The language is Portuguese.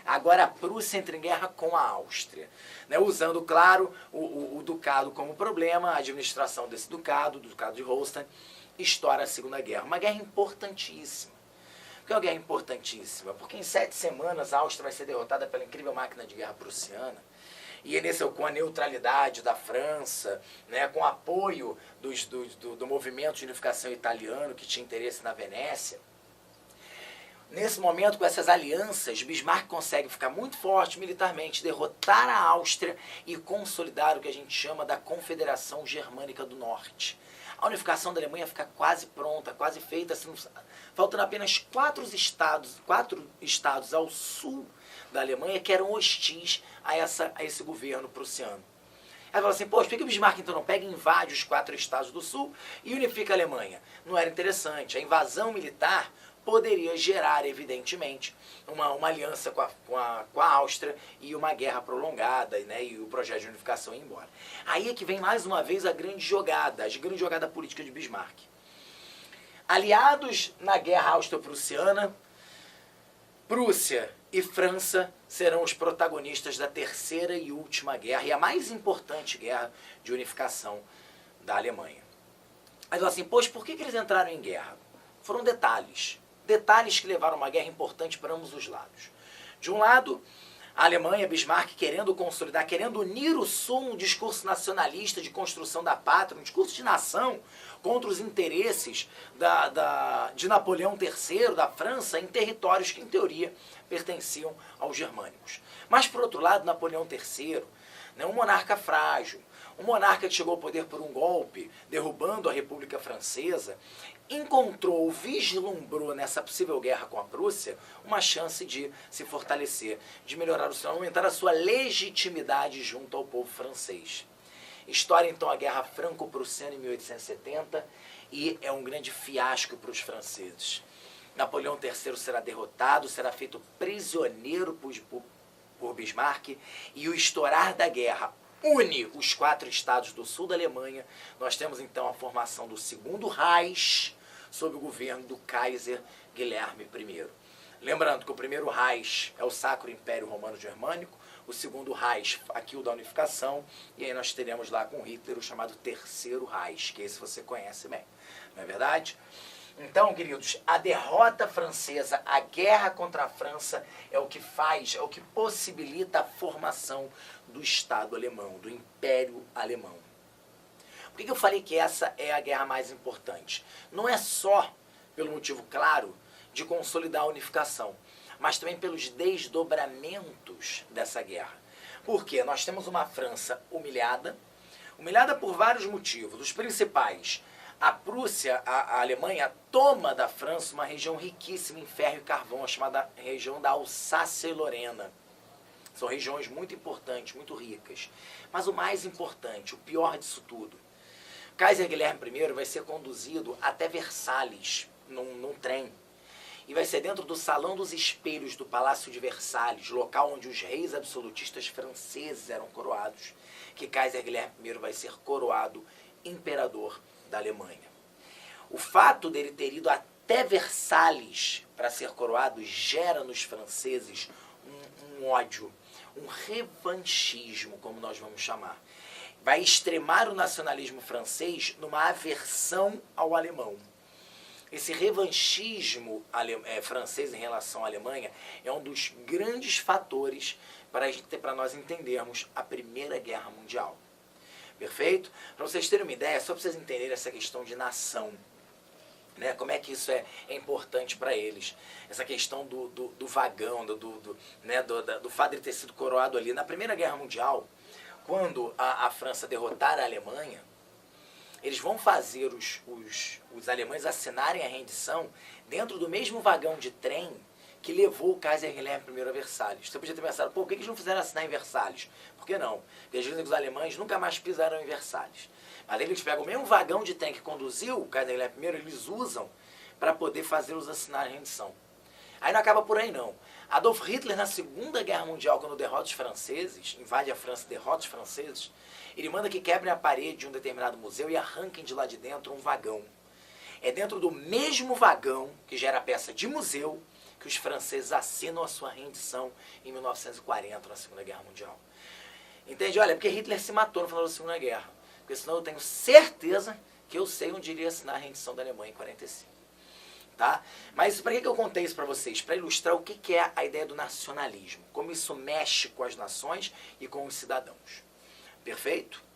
Agora a Prússia entra em guerra com a Áustria, né? Usando, claro, o ducado como problema, a administração desse ducado, do ducado de Holstein, estoura a Segunda Guerra. Uma guerra importantíssima. Por que é uma guerra importantíssima? Porque em 7 semanas a Áustria vai ser derrotada pela incrível máquina de guerra prussiana. E nesse, com a neutralidade da França, né, com o apoio do movimento de unificação italiano que tinha interesse na Venécia. Nesse momento, com essas alianças, Bismarck consegue ficar muito forte militarmente, derrotar a Áustria e consolidar o que a gente chama da Confederação Germânica do Norte. A unificação da Alemanha fica quase pronta, quase feita, assim, faltando apenas 4 estados ao sul da Alemanha que eram hostis a esse governo prussiano. Ela fala assim, poxa, por que o Bismarck então não pega e invade os 4 estados do sul e unifica a Alemanha? Não era interessante. A invasão militar poderia gerar, evidentemente, uma aliança com a Áustria e uma guerra prolongada, né, e o projeto de unificação ir embora. Aí é que vem mais uma vez a grande jogada política de Bismarck. Aliados na guerra austro-prussiana, Prússia e França serão os protagonistas da terceira e última guerra, e a mais importante guerra de unificação da Alemanha. Aí fala assim, pois por que eles entraram em guerra? Foram detalhes que levaram a uma guerra importante para ambos os lados. De um lado, a Alemanha, Bismarck, querendo consolidar, querendo unir o sul num discurso nacionalista de construção da pátria, um discurso de nação contra os interesses de Napoleão III, da França, em territórios que, em teoria, pertenciam aos germânicos. Mas, por outro lado, Napoleão III, né, um monarca frágil, um monarca que chegou ao poder por um golpe, derrubando a República Francesa, vislumbrou nessa possível guerra com a Prússia uma chance de se fortalecer, de melhorar o seu, aumentar a sua legitimidade junto ao povo francês. Estoura então a Guerra Franco-Prussiana em 1870 e é um grande fiasco para os franceses. Napoleão III será derrotado, será feito prisioneiro por Bismarck e o estourar da guerra une os 4 estados do sul da Alemanha. Nós temos então a formação do Segundo Reich sob o governo do Kaiser Guilherme I. Lembrando que o primeiro Reich é o Sacro Império Romano Germânico, o segundo Reich, aqui o da unificação, e aí nós teremos lá com Hitler o chamado Terceiro Reich, que esse você conhece bem, não é verdade? Então, queridos, a derrota francesa, a guerra contra a França é o que possibilita a formação do Estado alemão, do Império Alemão. Por que eu falei que essa é a guerra mais importante? Não é só pelo motivo claro de consolidar a unificação, mas também pelos desdobramentos dessa guerra. Porque nós temos uma França humilhada por vários motivos, os principais. A Prússia, a Alemanha, toma da França uma região riquíssima em ferro e carvão, a chamada região da Alsácia e Lorena. São regiões muito importantes, muito ricas. Mas o mais importante, o pior disso tudo, Kaiser Guilherme I vai ser conduzido até Versalhes, num trem. E vai ser dentro do Salão dos Espelhos do Palácio de Versalhes, local onde os reis absolutistas franceses eram coroados, que Kaiser Guilherme I vai ser coroado imperador da Alemanha. O fato dele ter ido até Versalhes para ser coroado gera nos franceses um ódio, um revanchismo, como nós vamos chamar. Vai extremar o nacionalismo francês numa aversão ao alemão. Esse revanchismo francês em relação à Alemanha é um dos grandes fatores para nós entendermos a Primeira Guerra Mundial. Perfeito? Para vocês terem uma ideia, só para vocês entenderem essa questão de nação, né? Como é que isso é importante para eles. Essa questão do vagão, do fato de ter sido coroado ali. Na Primeira Guerra Mundial, quando a França derrotar a Alemanha, eles vão fazer os alemães assinarem a rendição dentro do mesmo vagão de trem que levou o Kaiser Guilherme I a Versalhes. Você podia ter pensado, por que eles não fizeram assinar em Versalhes? Por que não? Porque dizem que os alemães nunca mais pisaram em Versalhes. Mas eles pegam o mesmo vagão de trem que conduziu o Kaiser Guilherme I, eles usam para poder fazê-los assinar a rendição. Aí não acaba por aí não. Adolf Hitler, na Segunda Guerra Mundial, quando derrota os franceses, invade a França e derrota os franceses, ele manda que quebrem a parede de um determinado museu e arranquem de lá de dentro um vagão. É dentro do mesmo vagão, que já era peça de museu, que os franceses assinam a sua rendição em 1940, na Segunda Guerra Mundial. Entende? Olha, porque Hitler se matou no final da Segunda Guerra. Porque senão eu tenho certeza que eu sei onde iria assinar a rendição da Alemanha em 45. Tá? Mas para que eu contei isso para vocês? Para ilustrar o que é a ideia do nacionalismo. Como isso mexe com as nações e com os cidadãos. Perfeito?